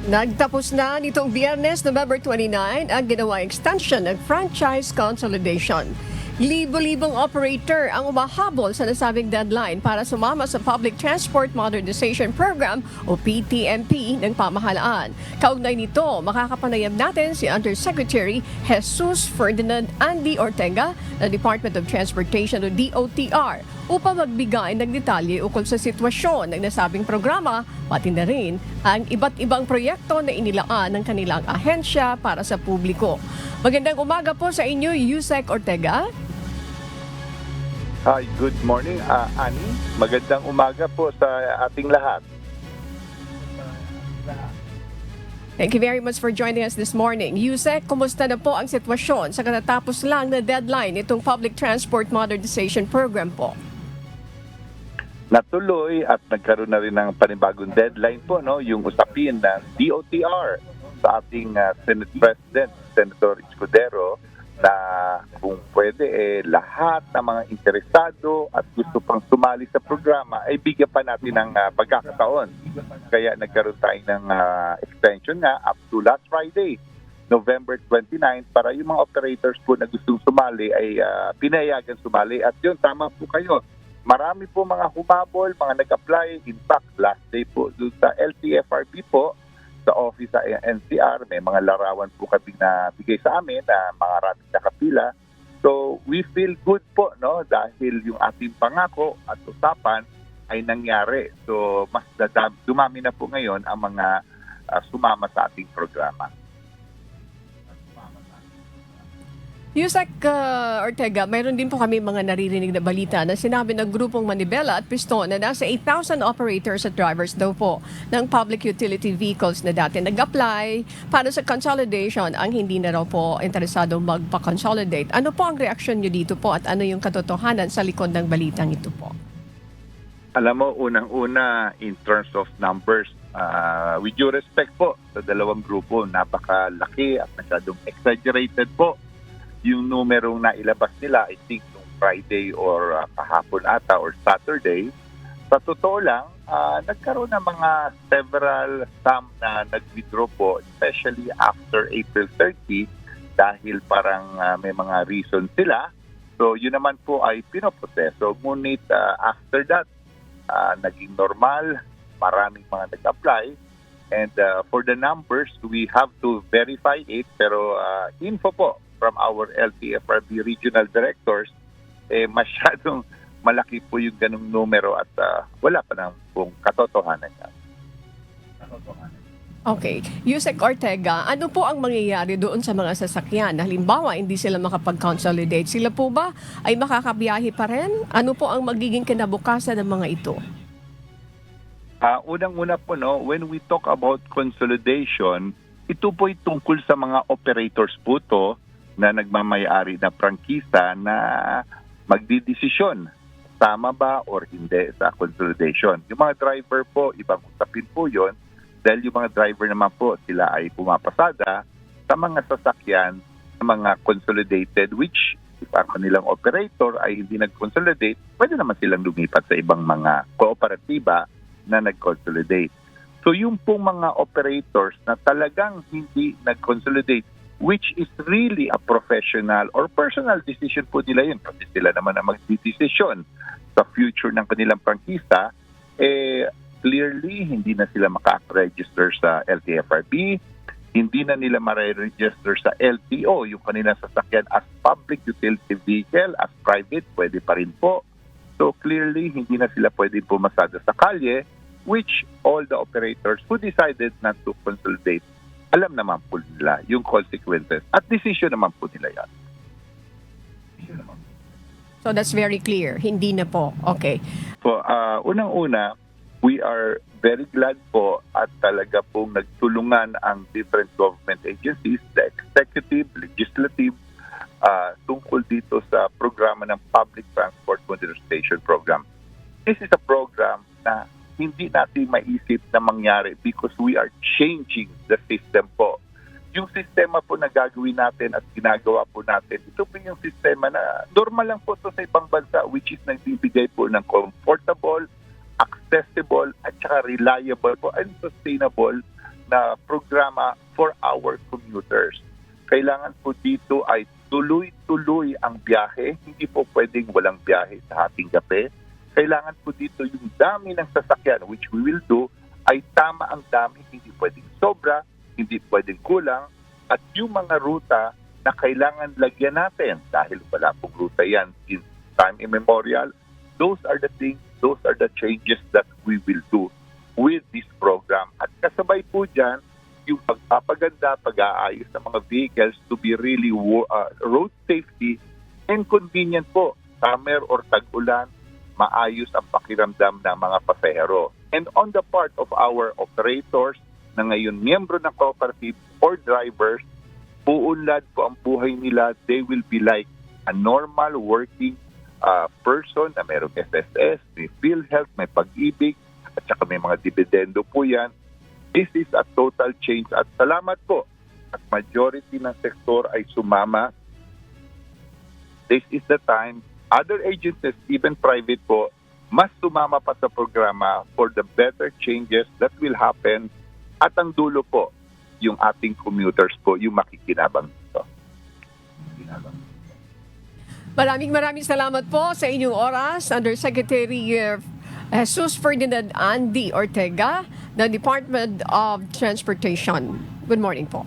Nagtapos na nitong Biyernes, November 29, ang ginawa extension ng franchise consolidation. Libo-libong operator ang umahabol sa nasabing deadline para sumama sa Public Transport Modernization Program o PTMP ng pamahalaan. Kaugnay nito, makakapanayam natin si Undersecretary Jesus Ferdinand Andy Ortega ng Department of Transportation o DOTR upang magbigay ng detalye ukol sa sitwasyon ng nasabing programa, pati na rin ang iba't ibang proyekto na inilaan ng kanilang ahensya para sa publiko. Magandang umaga po sa inyo, Yusek Ortega. Hi, good morning, Ani. Magandang umaga po sa ating lahat. Thank you very much for joining us this morning. Yusek, kumusta na po ang sitwasyon sa katatapos lang na deadline itong Public Transport Modernization Program po? Natuloy at nagkaroon na rin ng panibagong deadline po, no, yung usapin ng DOTR sa ating Senate President, Senator Escudero, na kung pwede lahat ng mga interesado at gusto pang sumali sa programa ay bigyan pa natin ng pagkakataon. Kaya nagkaroon tayo ng extension nga up to last Friday, November 29, para yung mga operators po na gustong sumali ay pinayagan sumali. At yun, tama po kayo. Marami po mga humabol, mga nag-apply. In fact, last day po doon sa LTFRB po, sa office sa NCR, may mga larawan po kami na bigay sa amin na mga rating nakapila. So we feel good po, no, dahil yung ating pangako at usapan ay nangyari. So mas dumami na po ngayon ang mga sumama sa ating programa. Yusek Ortega, mayroon din po kami mga naririnig na balita na sinabi ng grupong Manibela at Piston na nasa 8,000 operators at drivers daw po ng public utility vehicles na dati nag-apply para sa consolidation ang hindi na raw po interesado magpa-consolidate. Ano po ang reaksyon nyo dito po at ano yung katotohanan sa likod ng balitang ito po? Alam mo, unang-una, in terms of numbers, with due respect po sa dalawang grupo, napakalaki at masyadong exaggerated po yung numerong nailabas nila, I think, nung Friday or kahapon ata or Saturday. Sa totoo lang, nagkaroon ng mga some na nag-withdraw po, especially after April 30, dahil parang may mga reason sila. So yun naman po ay pinoproseso. Ngunit after that, naging normal, maraming mga nag-apply. And for the numbers, we have to verify it. Pero info po from our LTFRB regional directors, masyadong malaki po yung ganung numero at wala pa nang pong katotohanan yan. Okay. Yusek Ortega, ano po ang mangyayari doon sa mga sasakyan? Halimbawa, hindi sila makapag-consolidate. Sila po ba ay makakabiyahe pa rin? Ano po ang magiging kinabukasan ng mga ito? Unang-una po, no, when we talk about consolidation, ito po ay tungkol sa mga operators po to na nagmamayari na prangkisa na magdidesisyon tama ba or hindi sa consolidation. Yung mga driver po, ibang usapin po yon, dahil yung mga driver naman po, sila ay pumapasada sa mga sasakyan, sa mga consolidated, which if ang kanilang operator ay hindi nag-consolidate, pwede naman silang lumipat sa ibang mga kooperatiba na nag-consolidate. So yung pong mga operators na talagang hindi nag-consolidate, which is really a professional or personal decision po nila yun. Kasi sila naman ang magdidesisyon sa future ng kanilang prangkisa, clearly hindi na sila maka-register sa LTFRB, hindi na nila ma-register sa LTO, yung kanilang sasakyan as public utility vehicle, as private, pwede pa rin po. So clearly, hindi na sila pwede pumasada sa kalye, which all the operators who decided not to consolidate, alam naman po nila yung consequences at decision naman po nila yan. So that's very clear. Hindi na po. Okay. So unang-una, we are very glad po at talaga pong nagtulungan ang different government agencies, the executive, legislative, tungkol dito sa programa ng Public Transport Modernization Program. This is a program na hindi natin maisip na mangyari because we are changing the system po. Yung sistema po na gagawin natin at ginagawa po natin, ito po yung sistema na normal lang po ito sa ibang bansa, which is nagbibigay po ng comfortable, accessible, at saka reliable po and sustainable na programa for our commuters. Kailangan po dito ay tuloy-tuloy ang biyahe. Hindi po pwedeng walang biyahe sa ating gabi. Kailangan po dito yung dami ng sasakyan, which we will do, ay tama ang dami. Hindi pwedeng sobra, hindi pwedeng kulang. At yung mga ruta na kailangan lagyan natin, dahil wala pong ruta yan in time immemorial, those are the things, those are the changes that we will do with this program. At kasabay po dyan, yung pagpapaganda, pag-aayos ng mga vehicles to be really road safety and convenient po. Summer or tag-ulan, maayos ang pakiramdam ng mga pasahero. And on the part of our operators na ngayon miyembro ng cooperative or drivers, uunlad po ang buhay nila. They will be like a normal working person na mayroong SSS, may PhilHealth, may Pag-ibig, at saka may mga dividendo po yan. This is a total change at salamat po at majority ng sektor ay sumama. This is the time other agencies, even private po, mas sumama pa sa programa for the better changes that will happen at ang dulo po, yung ating commuters po, yung makikinabang dito. Maraming salamat po sa inyong oras, Undersecretary Jesus Ferdinand Andy Ortega, ng Department of Transportation. Good morning po.